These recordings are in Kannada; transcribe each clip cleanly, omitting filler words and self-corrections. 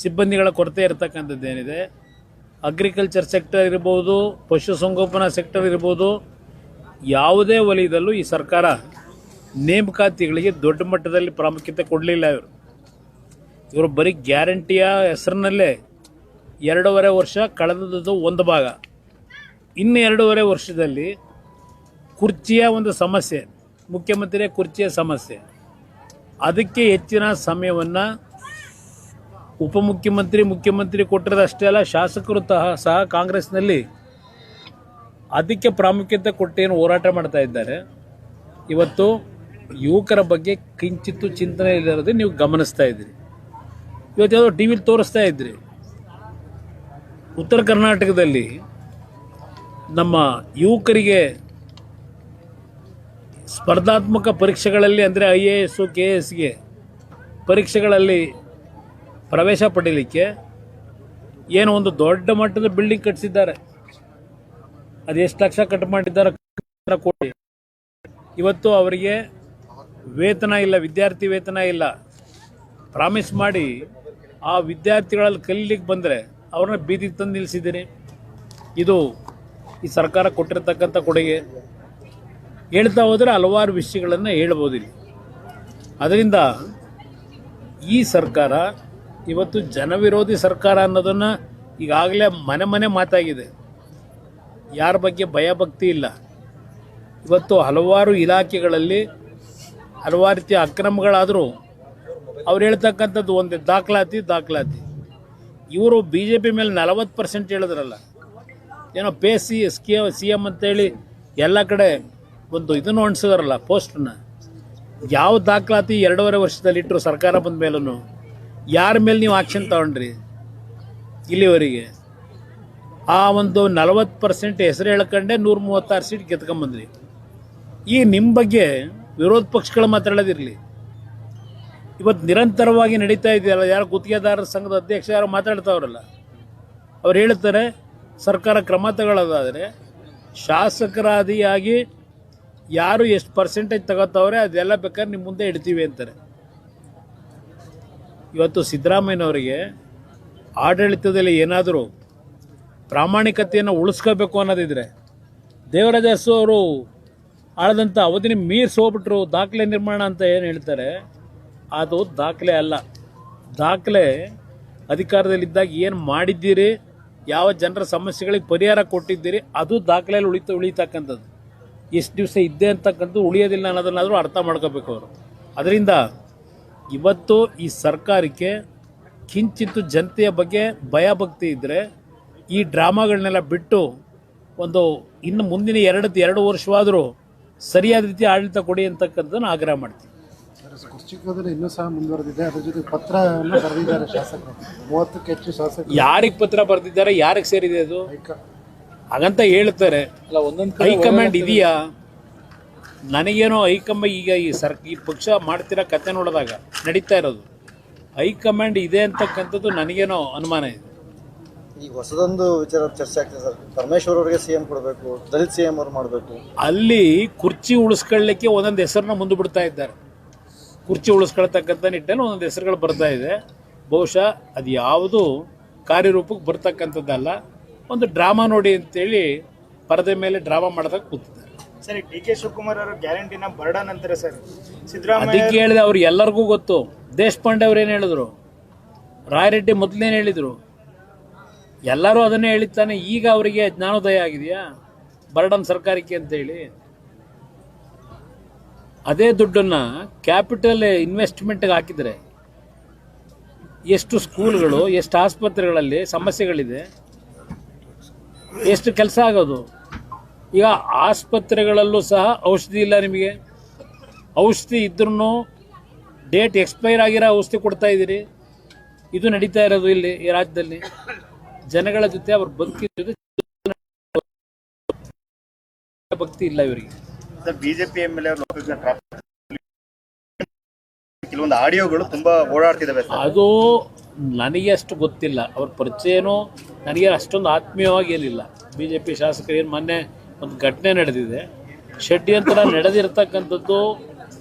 ಸಿಬ್ಬಂದಿಗಳ ಕೊರತೆ ಇರತಕ್ಕಂಥದ್ದೇನಿದೆ, ಅಗ್ರಿಕಲ್ಚರ್ ಸೆಕ್ಟರ್ ಇರ್ಬೋದು, ಪಶುಸಂಗೋಪನಾ ಸೆಕ್ಟರ್ ಇರ್ಬೋದು, ಯಾವುದೇ ವಲಯದಲ್ಲೂ ಈ ಸರ್ಕಾರ ನೇಮಕಾತಿಗಳಿಗೆ ದೊಡ್ಡ ಮಟ್ಟದಲ್ಲಿ ಪ್ರಾಮುಖ್ಯತೆ ಕೊಡಲಿಲ್ಲ. ಇವರು ಬರೀ ಗ್ಯಾರಂಟಿಯ ಹೆಸರಿನಲ್ಲೇ 2.5 ವರ್ಷ ಕಳೆದದ್ದು ಒಂದು ಭಾಗ. ಇನ್ನು 2.5 ವರ್ಷದಲ್ಲಿ ಕುರ್ಚಿಯ ಒಂದು ಸಮಸ್ಯೆ, ಮುಖ್ಯಮಂತ್ರಿಯ ಕುರ್ಚಿಯ ಸಮಸ್ಯೆ, ಅದಕ್ಕೆ ಹೆಚ್ಚಿನ ಸಮಯವನ್ನು ಉಪಮುಖ್ಯಮಂತ್ರಿ, ಮುಖ್ಯಮಂತ್ರಿ ಕೊಟ್ಟಿರೋದಷ್ಟೇ ಅಲ್ಲ, ಶಾಸಕರು ಸಹ ಕಾಂಗ್ರೆಸ್ನಲ್ಲಿ ಅದಕ್ಕೆ ಪ್ರಾಮುಖ್ಯತೆ ಕೊಟ್ಟೇನು ಹೋರಾಟ ಮಾಡ್ತಾ ಇದ್ದಾರೆ. ಇವತ್ತು ಯುವಕರ ಬಗ್ಗೆ ಕಿಂಚಿತ್ತು ಚಿಂತನೆ ಇಲ್ಲದೆ ನೀವು ಗಮನಿಸ್ತಾ ಇದ್ದೀರಿ. ಇವತ್ತು ಯಾವುದೋ ಟಿ ವಿಲಿ ತೋರಿಸ್ತಾ ಇದ್ರಿ, ಉತ್ತರ ಕರ್ನಾಟಕದಲ್ಲಿ ನಮ್ಮ ಯುವಕರಿಗೆ ಸ್ಪರ್ಧಾತ್ಮಕ ಪರೀಕ್ಷೆಗಳಲ್ಲಿ ಅಂದರೆ IAS, KSಗೆ ಪರೀಕ್ಷೆಗಳಲ್ಲಿ ಪ್ರವೇಶ ಪಡೀಲಿಕ್ಕೆ ಏನೋ ಒಂದು ದೊಡ್ಡ ಮಟ್ಟದ ಬಿಲ್ಡಿಂಗ್ ಕಟ್ಟಿಸಿದ್ದಾರೆ. ಅದು ಎಷ್ಟು ಲಕ್ಷ ಕಟ್ ಮಾಡಿದ್ದಾರೆ ಕೋಟಿ. ಇವತ್ತು ಅವರಿಗೆ ವೇತನ ಇಲ್ಲ, ವಿದ್ಯಾರ್ಥಿ ವೇತನ ಇಲ್ಲ. ಪ್ರಾಮಿಸ್ ಮಾಡಿ ಆ ವಿದ್ಯಾರ್ಥಿಗಳಲ್ಲಿ ಕಲೀಲಿಕ್ಕೆ ಬಂದರೆ ಅವ್ರನ್ನ ಬೀದಿಗೆ ತಂದು ನಿಲ್ಲಿಸಿದ್ದೀನಿ. ಇದು ಈ ಸರ್ಕಾರ ಕೊಟ್ಟಿರ್ತಕ್ಕಂಥ ಕೊಡುಗೆ. ಹೇಳ್ತಾ ಹೋದರೆ ಹಲವಾರು ವಿಷಯಗಳನ್ನು ಹೇಳ್ಬೋದಿಲ್ಲ. ಅದರಿಂದ ಈ ಸರ್ಕಾರ ಇವತ್ತು ಜನವಿರೋಧಿ ಸರ್ಕಾರ ಅನ್ನೋದನ್ನು ಈಗಾಗಲೇ ಮನೆ ಮನೆ ಮಾತಾಗಿದೆ. ಯಾರ ಬಗ್ಗೆ ಭಯಭಕ್ತಿ ಇಲ್ಲ. ಇವತ್ತು ಹಲವಾರು ಇಲಾಖೆಗಳಲ್ಲಿ ಹಲವಾರು ರೀತಿಯ ಅಕ್ರಮಗಳಾದರೂ ಅವ್ರು ಹೇಳ್ತಕ್ಕಂಥದ್ದು ಒಂದು ದಾಖಲಾತಿ. ಇವರು BJP ಮೇಲೆ 40% ಹೇಳಿದ್ರಲ್ಲ, ಏನೋ ಪೇಸಿ CM ಅಂತೇಳಿ ಎಲ್ಲ ಕಡೆ ಒಂದು ಇದನ್ನು ಹೊಣಿಸಿದಾರಲ್ಲ ಪೋಸ್ಟನ್ನ. ಯಾವ ದಾಖಲಾತಿ 2.5 ವರ್ಷದಲ್ಲಿ ಇಟ್ಟರು ಸರ್ಕಾರ ಬಂದ ಮೇಲೂ? ಯಾರ ಮೇಲೆ ನೀವು ಆಕ್ಷನ್ ತಗೊಂಡ್ರಿ ಇಲ್ಲಿವರೆಗೆ? ಆ ಒಂದು 40% ಹೆಸರು ಹೇಳ್ಕೊಂಡೆ 136 ಸೀಟ್ ಗೆದ್ಕೊಂಬಂದ್ರಿ. ಈಗ ನಿಮ್ಮ ಬಗ್ಗೆ ವಿರೋಧ ಪಕ್ಷಗಳು ಮಾತಾಡೋದಿರಲಿ, ಇವತ್ತು ನಿರಂತರವಾಗಿ ನಡೀತಾ ಇದೆಯಲ್ಲ, ಯಾರು ಗುತ್ತಿಗೆದಾರರ ಸಂಘದ ಅಧ್ಯಕ್ಷ ಯಾರು ಮಾತಾಡ್ತಾವ್ರಲ್ಲ, ಅವ್ರು ಹೇಳ್ತಾರೆ ಸರ್ಕಾರ ಕ್ರಮ ತಗೊಳ್ಳೋದಾದರೆ ಶಾಸಕರಾದಿಯಾಗಿ ಯಾರು ಎಷ್ಟು ಪರ್ಸೆಂಟೇಜ್ ತಗೋತಾವ್ರೆ ಅದೆಲ್ಲ ಬೇಕಾದ್ರೆ ನಿಮ್ಮ ಮುಂದೆ ಇಡ್ತೀವಿ ಅಂತಾರೆ. ಇವತ್ತು ಸಿದ್ದರಾಮಯ್ಯನವರಿಗೆ ಆಡಳಿತದಲ್ಲಿ ಏನಾದರೂ ಪ್ರಾಮಾಣಿಕತೆಯನ್ನು ಉಳಿಸ್ಕೋಬೇಕು ಅನ್ನೋದಿದ್ರೆ, ದೇವರಾಜ ಅರಸು ಅವರು ಆಳದಂಥ ಅವಧಿನ ಮೀರಿಸಿ ಹೋಗ್ಬಿಟ್ರು ದಾಖಲೆ ನಿರ್ಮಾಣ ಅಂತ ಏನು ಹೇಳ್ತಾರೆ, ಅದು ದಾಖಲೆ ಅಲ್ಲ. ದಾಖಲೆ ಅಧಿಕಾರದಲ್ಲಿದ್ದಾಗ ಏನು ಮಾಡಿದ್ದೀರಿ, ಯಾವ ಜನರ ಸಮಸ್ಯೆಗಳಿಗೆ ಪರಿಹಾರ ಕೊಟ್ಟಿದ್ದೀರಿ, ಅದು ದಾಖಲೆಯಲ್ಲಿ ಉಳಿತಕ್ಕಂಥದ್ದು. ಎಷ್ಟು ದಿವಸ ಇದ್ದೆ ಅಂತಕ್ಕಂಥದ್ದು ಉಳಿಯೋದಿಲ್ಲ ಅನ್ನೋದನ್ನಾದರೂ ಅರ್ಥ ಮಾಡ್ಕೋಬೇಕು ಅವರು. ಅದರಿಂದ ಇವತ್ತು ಈ ಸರ್ಕಾರಕ್ಕೆ ಕಿಂಚಿತ್ತು ಜನತೆಯ ಬಗ್ಗೆ ಭಯಭಕ್ತಿ ಇದ್ದರೆ ಈ ಡ್ರಾಮಾಗಳನ್ನೆಲ್ಲ ಬಿಟ್ಟು ಒಂದು ಇನ್ನು ಮುಂದಿನ 2 ವರ್ಷವಾದರೂ ಸರಿಯಾದ ರೀತಿ ಆಡಳಿತ ಕೊಡಿ ಅಂತಕ್ಕಂಥದ್ದನ್ನು ಆಗ್ರಹ ಮಾಡ್ತೀವಿ. ಇನ್ನೂ ಸಹ ಮುಂದುವರೆದಿದೆ. ಅದ್ರ ಜೊತೆ ಪತ್ರವನ್ನು ಬರೆದಿದ್ದಾರೆ ಶಾಸಕರು, 30ಕ್ಕೂ ಹೆಚ್ಚು ಶಾಸಕರು. ಯಾರಿಗೆ ಪತ್ರ ಬರೆದಿದ್ದಾರೆ, ಯಾರಿಗೆ ಸೇರಿದೆ ಅದು ಹಾಗಂತ ಹೇಳ್ತಾರೆ. ಹೈಕಮಾಂಡ್ ಇದೆಯಾ? ನನಗೇನೋ ಹೈಕಮಾಂಡ್ ಈಗ ಈ ಪಕ್ಷ ಮಾಡ್ತಿರೋ ಕತೆ ನೋಡಿದಾಗ ನಡೀತಾ ಇರೋದು ಹೈಕಮಾಂಡ್ ಇದೆ ಅಂತಕ್ಕಂಥದ್ದು ನನಗೇನೋ ಅನುಮಾನ ಇದೆ. ಈಗ ಹೊಸದೊಂದು ವಿಚಾರ ಚರ್ಚೆ ಆಗ್ತದೆ ಸರ್, ಪರಮೇಶ್ವರ್ ಅವರಿಗೆ CM ಕೊಡಬೇಕು, ದಲಿತ CM ಅವ್ರು ಮಾಡಬೇಕು. ಅಲ್ಲಿ ಕುರ್ಚಿ ಉಳಿಸ್ಕೊಳ್ಳಿಕ್ಕೆ ಒಂದೊಂದು ಹೆಸರನ್ನ ಮುಂದೆ ಬಿಡ್ತಾ ಇದ್ದಾರೆ. ಕುರ್ಚಿ ಉಳಿಸ್ಕೊಳ್ತಕ್ಕಂಥ ನಿಟ್ಟಲ್ಲಿ ಒಂದೊಂದು ಹೆಸರುಗಳು ಬರ್ತಾ ಇದೆ. ಬಹುಶಃ ಅದು ಯಾವುದು ಕಾರ್ಯರೂಪಕ್ಕೆ ಬರ್ತಕ್ಕಂಥದ್ದಲ್ಲ, ಒಂದು ಡ್ರಾಮಾ ನೋಡಿ ಅಂತೇಳಿ ಪರದೆ ಮೇಲೆ ಡ್ರಾಮಾ ಮಾಡಿದಾಗ ಕೂತಿದ್ದಾರೆ. ಸರಿ, DK ಶಿವಕುಮಾರ್ ಅವರು ಗ್ಯಾರಂಟಿನ ಬರ್ಡನ್ ಅಂತಾರೆ ಸರ್. ಸಿದ್ದರಾಮಯ್ಯ ಅದಕ್ಕೆ ಹೇಳಿದೆ, ಅವ್ರು ಎಲ್ಲರಿಗೂ ಗೊತ್ತು. ದೇಶಪಾಂಡೆ ಅವ್ರು ಏನು ಹೇಳಿದ್ರು, ರಾಯರೆಡ್ಡಿ ಮೊದಲೇನು ಹೇಳಿದರು, ಎಲ್ಲರೂ ಅದನ್ನೇ ಹೇಳಿದ್ದಾನೆ. ಈಗ ಅವರಿಗೆ ಜ್ಞಾನೋದಯ ಆಗಿದೆಯಾ ಬರ್ಡನ್ ಸರ್ಕಾರಕ್ಕೆ ಅಂತೇಳಿ? ಅದೇ ದುಡ್ಡನ್ನು ಕ್ಯಾಪಿಟಲ್ ಇನ್ವೆಸ್ಟ್ಮೆಂಟ್ಗೆ ಹಾಕಿದರೆ ಎಷ್ಟು ಸ್ಕೂಲ್ಗಳು, ಎಷ್ಟು ಆಸ್ಪತ್ರೆಗಳಲ್ಲಿ ಸಮಸ್ಯೆಗಳಿದೆ, ಎಷ್ಟು ಕೆಲಸ ಆಗೋದು. ಈಗ ಆಸ್ಪತ್ರೆಗಳಲ್ಲೂ ಸಹ ಔಷಧಿ ಇಲ್ಲ. ನಿಮಗೆ ಔಷಧಿ ಇದ್ರೂ ಡೇಟ್ ಎಕ್ಸ್ಪೈರ್ ಆಗಿರೋ ಔಷಧಿ ಕೊಡ್ತಾ ಇದ್ದೀರಿ. ಇದು ನಡೀತಾ ಇರೋದು ಇಲ್ಲಿ ಈ ರಾಜ್ಯದಲ್ಲಿ. ಜನಗಳ ಜೊತೆ ಅವ್ರ ಬದುಕಿದ ಭಕ್ತಿ ಇಲ್ಲ ಇವರಿಗೆ. BJP MLA ಕೆಲವೊಂದು ಆಡಿಯೋಗಳು ತುಂಬಾ ಓಡಾಡ್ತಿದ್ದಾವೆ. ಅದು ನನಗೆ ಅಷ್ಟು ಗೊತ್ತಿಲ್ಲ, ಅವ್ರ ಪರಿಚಯನೂ ನನಗೆ ಅಷ್ಟೊಂದು ಆತ್ಮೀಯವಾಗಿ ಏನಿಲ್ಲ. BJP ಶಾಸಕರು ಏನು ಮೊನ್ನೆ ಒಂದು ಘಟನೆ ನಡೆದಿದೆ, ಷಡ್ಯಂತ್ರ ನಡೆದಿರ್ತಕ್ಕಂಥದ್ದು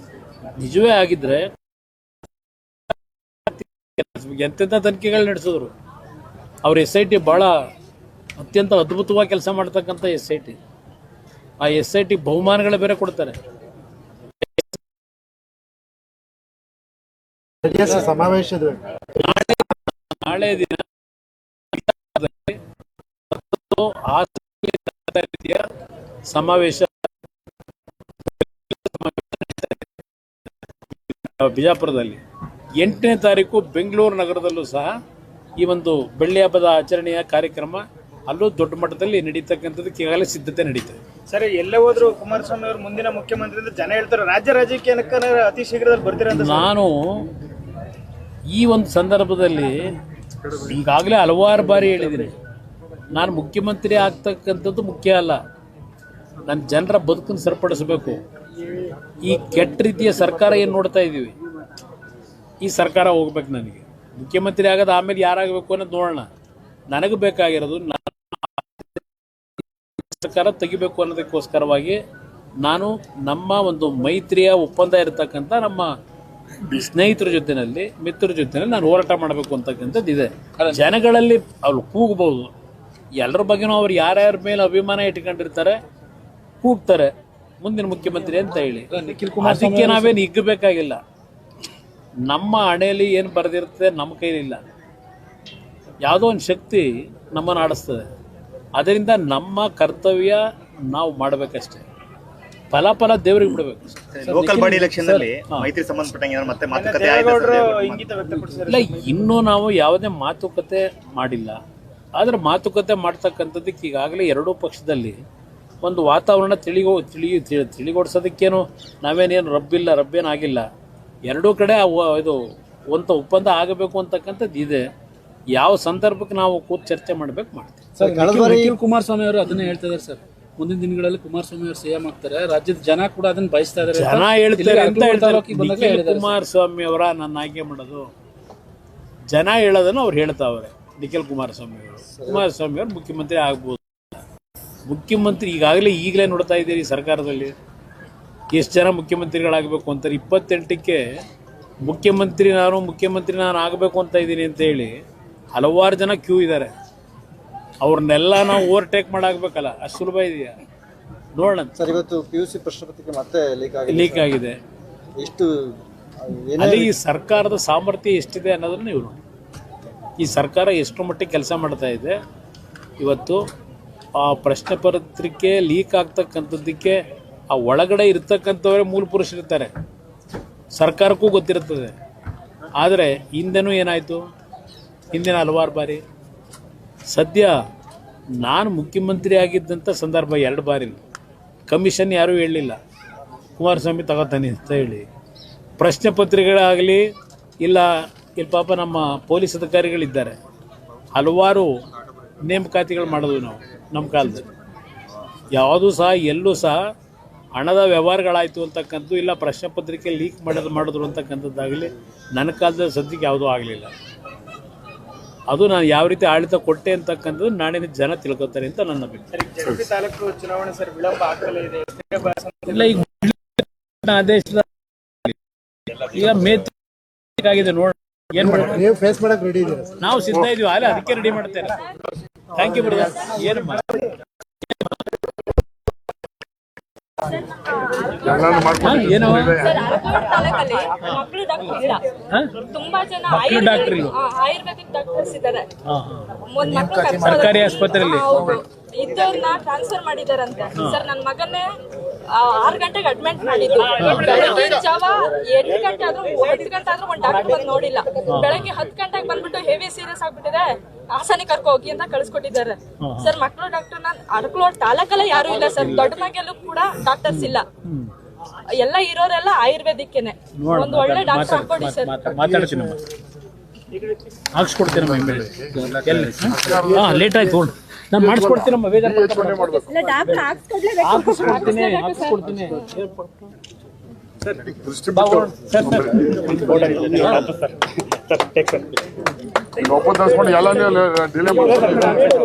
ನಿಜವೇ ಆಗಿದ್ರೆ ಎಂತೆಂಥ ತನಿಖೆಗಳು ನಡೆಸಿದ್ರು. ಅವ್ರ SIT ಭಾಳ ಅತ್ಯಂತ ಅದ್ಭುತವಾಗಿ ಕೆಲಸ ಮಾಡ್ತಕ್ಕಂಥ SIT. ಆ SIT ಬಹುಮಾನಗಳು ಬೇರೆ ಕೊಡ್ತಾರೆ. ಸಮಾವೇಶದ ನಾಳೆ ದಿನ ಆ ರೀತಿಯ ಸಮಾವೇಶ ಬಿಜಾಪುರದಲ್ಲಿ 8ನೇ ತಾರೀಕು ಬೆಂಗಳೂರು ನಗರದಲ್ಲೂ ಸಹ ಈ ಒಂದು ಬೆಳ್ಳಿ ಹಬ್ಬದ ಆಚರಣೆಯ ಕಾರ್ಯಕ್ರಮ ಅಲ್ಲೂ ದೊಡ್ಡ ಮಟ್ಟದಲ್ಲಿ ನಡೀತಕ್ಕಂಥದ್ದಕ್ಕೆ ಈಗಾಗಲೇ ಸಿದ್ಧತೆ ನಡೀತದೆ. ಸರ್ ಎಲ್ಲೇ ಹೋದ್ರು ಕುಮಾರಸ್ವಾಮಿ ಅವರು ಮುಂದಿನ ಮುಖ್ಯಮಂತ್ರಿ ಅಂತ ಜನ ಹೇಳ್ತಾರೆ. ರಾಜ್ಯ ರಾಜಕೀಯಕ್ಕೆ ಅತಿ ಶೀಘ್ರದಲ್ಲಿ ಬರ್ತೀರಾ ಅಂತ ನಾನು ಈ ಒಂದು ಸಂದರ್ಭದಲ್ಲಿ ಈಗಾಗಲೇ ಹಲವಾರು ಬಾರಿ ಹೇಳಿದ್ದೀನಿ, ನಾನು ಮುಖ್ಯಮಂತ್ರಿ ಆಗ್ತಕ್ಕಂಥದ್ದು ಮುಖ್ಯ ಅಲ್ಲ, ನನ್ನ ಜನರ ಬದುಕನ್ನು ಸರಿಪಡಿಸಬೇಕು. ಈ ಕೆಟ್ಟ ರೀತಿಯ ಸರ್ಕಾರ ಏನು ನೋಡ್ತಾ ಇದ್ದೀವಿ, ಈ ಸರ್ಕಾರ ಹೋಗ್ಬೇಕು. ನನಗೆ ಮುಖ್ಯಮಂತ್ರಿ ಆಗೋದು ಆಮೇಲೆ ಯಾರಾಗಬೇಕು ಅನ್ನೋದು ನೋಡೋಣ. ನನಗೆ ಬೇಕಾಗಿರೋದು ಸರ್ಕಾರ ತೆಗಿಬೇಕು ಅನ್ನೋದಕ್ಕೋಸ್ಕರವಾಗಿ ನಾನು ನಮ್ಮ ಒಂದು ಮೈತ್ರಿಯ ಒಪ್ಪಂದ ಇರತಕ್ಕಂಥ ನಮ್ಮ ಸ್ನೇಹಿತರ ಜೊತೆಯಲ್ಲಿ ಮಿತ್ರರ ಜೊತೆಯಲ್ಲಿ ನಾನು ಹೋರಾಟ ಮಾಡಬೇಕು ಅಂತಕ್ಕಂಥದ್ದು ಇದೆ. ಜನಗಳಲ್ಲಿ ಅವ್ರು ಕೂಗಬಹುದು, ಎಲ್ಲರ ಬಗ್ಗೆನೂ ಅವ್ರು ಯಾರ್ಯಾರ ಮೇಲೆ ಅಭಿಮಾನ ಇಟ್ಕೊಂಡಿರ್ತಾರೆ ಕೂಗ್ತಾರೆ ಮುಂದಿನ ಮುಖ್ಯಮಂತ್ರಿ ಅಂತ ಹೇಳಿ. ಅದಕ್ಕೆ ನಾವೇನು ಹಿಗ್ಗಬೇಕಾಗಿಲ್ಲ. ನಮ್ಮ ಹಣೆಯಲ್ಲಿ ಏನು ಬರೆದಿರ್ತದೆ ನಮ್ಮ ಕೈಲಿಲ್ಲ. ಯಾವುದೋ ಒಂದು ಶಕ್ತಿ ನಮ್ಮನ್ನು ಆಡಿಸ್ತದೆ. ಅದರಿಂದ ನಮ್ಮ ಕರ್ತವ್ಯ ನಾವು ಮಾಡಬೇಕಷ್ಟೇ, ಫಲ ದೇವರಿಗೆ ಬಿಡಬೇಕು. ಲೋಕಲ್ ಬಾಡಿ ಎಲೆಕ್ಷನ್ ಅಲ್ಲಿ ಮೈತ್ರಿ ಸಂಬಂಧಪಟ್ಟಂಗೆ ಮತ್ತೆ ಮಾತುಕತೆ ಇಂಗಿತ ವ್ಯಕ್ತಪಡಿಸಿದ್ದಾರೆ. ಇಲ್ಲ, ಇನ್ನೂ ನಾವು ಯಾವುದೇ ಮಾತುಕತೆ ಮಾಡಿಲ್ಲ. ಆದರೆ ಮಾತುಕತೆ ಮಾಡ್ತಕ್ಕಂಥದ್ದಕ್ಕೆ ಈಗಾಗಲೇ ಎರಡೂ ಪಕ್ಷದಲ್ಲಿ ಒಂದು ವಾತಾವರಣ ತಿಳಿಗೊಡಿಸೋದಕ್ಕೇನು ನಾವೇನೇನು ರಬ್ಬೇನಾಗಿಲ್ಲ. ಎರಡೂ ಕಡೆ ಇದು ಒಂದು ಒಪ್ಪಂದ ಆಗಬೇಕು ಅಂತಕ್ಕಂಥದ್ದು ಇದೆ. ಯಾವ ಸಂದರ್ಭಕ್ಕೆ ನಾವು ಕೂತು ಚರ್ಚೆ ಮಾಡಬೇಕು ಮಾಡ್ತೀವಿ. ನಿಖಿಲ್ ಕುಮಾರಸ್ವಾಮಿ ಅವರು ಅದನ್ನೇ ಹೇಳ್ತಾ ಇದ್ದಾರೆ ಸರ್, ಮುಂದಿನ ದಿನಗಳಲ್ಲಿ ಕುಮಾರಸ್ವಾಮಿ ಅವರು CM ಆಗ್ತಾರೆ, ರಾಜ್ಯದ ಜನ ಕೂಡ ಅದನ್ನ ಬಯಸ್ತಾ ಇದ್ದಾರೆ. ಜನ ಹೇಳ್ತಾರೆ ಅಂತ ಹೇಳ್ತಾರೆ. ನಿಖಿಲ್ ಕುಮಾರಸ್ವಾಮಿ ಅವರ ನನ್ನ ಆಯ್ಕೆ ಮಾಡೋದು ಜನ ಹೇಳೋದನ್ನು ಅವ್ರು ಹೇಳ್ತಾವ್ರೆ. ನಿಖಿಲ್ ಕುಮಾರಸ್ವಾಮಿ ಅವರು ಮುಖ್ಯಮಂತ್ರಿ ಆಗ್ಬೋದು. ಮುಖ್ಯಮಂತ್ರಿ ಈಗಲೇ ನೋಡ್ತಾ ಇದ್ದೀರಿ ಸರ್ಕಾರದಲ್ಲಿ ಎಷ್ಟು ಜನ ಮುಖ್ಯಮಂತ್ರಿಗಳಾಗಬೇಕು ಅಂತಾರೆ. 28ಕ್ಕೆ ಮುಖ್ಯಮಂತ್ರಿ ನಾನು ಆಗಬೇಕು ಅಂತ ಇದ್ದೀನಿ ಅಂತ ಹೇಳಿ ಹಲವಾರು ಜನ ಕ್ಯೂ ಇದ್ದಾರೆ. ಅವ್ರನ್ನೆಲ್ಲ ನಾವು ಓವರ್ಟೇಕ್ ಮಾಡಾಗಬೇಕಲ್ಲ, ಅಷ್ಟು ಸುಲಭ ಇದೆಯಾ ನೋಡೋಣ. ಸರ್, ಇವತ್ತು PUC ಪ್ರಶ್ನೆ ಪತ್ರಿಕೆ ಮತ್ತೆ ಲೀಕ್ ಆಗಿದೆ. ಎಷ್ಟು ಅಲ್ಲಿ ಈ ಸರ್ಕಾರದ ಸಾಮರ್ಥ್ಯ ಎಷ್ಟಿದೆ ಅನ್ನೋದನ್ನ ನೀವು ನೋಡಿ. ಈ ಸರ್ಕಾರ ಎಷ್ಟು ಮಟ್ಟಿಗೆ ಕೆಲಸ ಮಾಡ್ತಾ ಇದೆ. ಇವತ್ತು ಆ ಪ್ರಶ್ನೆ ಪತ್ರಿಕೆ ಲೀಕ್ ಆಗ್ತಕ್ಕಂಥದ್ದಕ್ಕೆ ಆ ಒಳಗಡೆ ಇರ್ತಕ್ಕಂಥವರೇ ಮೂಲ ಪುರುಷರಿರ್ತಾರೆ. ಸರ್ಕಾರಕ್ಕೂ ಗೊತ್ತಿರುತ್ತದೆ. ಆದರೆ ಹಿಂದೆನೂ ಏನಾಯಿತು, ಹಿಂದಿನ ಹಲವಾರು ಬಾರಿ ಸದ್ಯ ನಾನು ಮುಖ್ಯಮಂತ್ರಿ ಆಗಿದ್ದಂಥ ಸಂದರ್ಭ 2 ಬಾರಿ ಕಮಿಷನ್ ಯಾರೂ ಹೇಳಲಿಲ್ಲ, ಕುಮಾರಸ್ವಾಮಿ ತಗೋತಾನೆ ಅಂತ ಹೇಳಿ. ಪ್ರಶ್ನೆ ಪತ್ರಿಕೆಗಳಾಗಲಿ ಇಲ್ಲಿ ಪಾಪ ನಮ್ಮ ಪೊಲೀಸ್ ಅಧಿಕಾರಿಗಳಿದ್ದಾರೆ, ಹಲವಾರು ನೇಮಕಾತಿಗಳು ಮಾಡಿದ್ವಿ ನಾವು ನಮ್ಮ ಕಾಲದಲ್ಲಿ. ಯಾವುದೂ ಸಹ ಎಲ್ಲೂ ಸಹ ಹಣದ ವ್ಯವಹಾರಗಳಾಯಿತು ಅಂತಕ್ಕಂಥದ್ದು ಇಲ್ಲ, ಪ್ರಶ್ನೆ ಪತ್ರಿಕೆ ಲೀಕ್ ಮಾಡಿದ್ರು ಅಂತಕ್ಕಂಥದ್ದಾಗಲಿ ನನ್ನ ಕಾಲದಲ್ಲಿ ಸದ್ಯಕ್ಕೆ ಯಾವುದೂ ಆಗಲಿಲ್ಲ. ಅದು ನಾನು ಯಾವ ರೀತಿ ಆಡಳಿತ ಕೊಟ್ಟೆ ಅಂತಕ್ಕಂಥದ್ದು ನಾಡಿನ ಜನ ತಿಳ್ಕೊತಾರೆ ಅಂತ ನನ್ನ ಅಭಿಪ್ರಾಯ. ಜಡಪಿ ತಾಲೂಕು ಚುನಾವಣೆ ಸರ್ ವಿಳಂಬ ಆಗ್ತಲೇ ಇದೆ. ಇಲ್ಲ, ಈಗ ಆದೇಶದ ಈಗ ಆಗಿದೆ ನೋಡಿ, ಏನ್ ಮಾಡೋದು, ನೀವು ಫೇಸ್ ಮಾಡಕ್ ರೆಡಿ ಇದ್ದೀರಾ? ನಾವು ಸಿದ್ಧ ಇದೀವಿ, ಅಲ್ಲ ಅದಕ್ಕೆ ರೆಡಿ ಮಾಡ್ತೇನೆ. Thank you brother. ಏನು ಏನೋ ತುಂಬಾ ಜನ ಡಾಕ್ಟರ್ ಆಯುರ್ವೇದಿಕ್ ಡಾಕ್ಟರ್ಸ್ ಇದ್ದಾರೆ. ಸರ್ಕಾರಿ ಆಸ್ಪತ್ರೆಯಲ್ಲಿ ಇದ್ದವ್ರನ್ನ ಟ್ರಾನ್ಸ್ಫರ್ ಮಾಡಿದಾರಂತೆ. ಸರ್, ನನ್ನ ಮಗನ್ನೇ 6 ಗಂಟೆಗೆ ಅಡ್ಮಿಟ್ ಮಾಡಿದ್ದು. ಬೆಳಗ್ಗೆ ಜಾವ 8 ಗಂಟೆ ಆದ್ರೂ 10 ಗಂಟೆ ಆದ್ರೂ ಒಂದು ಡಾಕ್ಟರ್ ಬಂದು ನೋಡಿಲ್ಲ. ಬೆಳಗ್ಗೆ 10 ಗಂಟೆಗೆ ಬಂದ್ಬಿಟ್ಟು ಹೆವಿ ಸೀರಿಯಸ್ ಆಗ್ಬಿಟ್ಟಿದೆ, ಹಾಸನ ಕರ್ಕೊ ಹೋಗಿ ಅಂತ ಕಳಿಸ್ಕೊಟ್ಟಿದ್ದಾರೆ. ಸರ್, ಮಕ್ಕಳು ಡಾಕ್ಟರ್ ಅರಕಲೋಡ್ ತಾಲೂಕಲ್ಲೇ ಯಾರು ಇಲ್ಲ ಸರ್. ದೊಡ್ಡ ಮಗಲ್ಲೂ ಕೂಡ ಡಾಕ್ಟರ್ಸ್ ಇಲ್ಲ. ಎಲ್ಲ ಇರೋರೆಲ್ಲ ಆಯುರ್ವೇದಿಕ್ಕೇನೆ. ಒಂದು ಒಳ್ಳೆ ಡಾಕ್ಟರ್ ಹಾಕೊಡಿ ಸರ್. ಮಾತಾಡ್ತೀನಿ, ಹಾಕ್ಸ್ಕೊಡ್ತೀನಮ್ಮ. ಲೇಟ್ ಆಯ್ತು, ನಾನು ಮಾಡಿಸ್ಕೊಡ್ತೀನಮ್ಮ. ಹಾಕಿಸ್ಕೊಡ್ತೀನಿ. ಒಪ್ಪಂದ ಎಲ್ಲ ಡಿಲೇ ಮಾಡ್ತಾರೆ.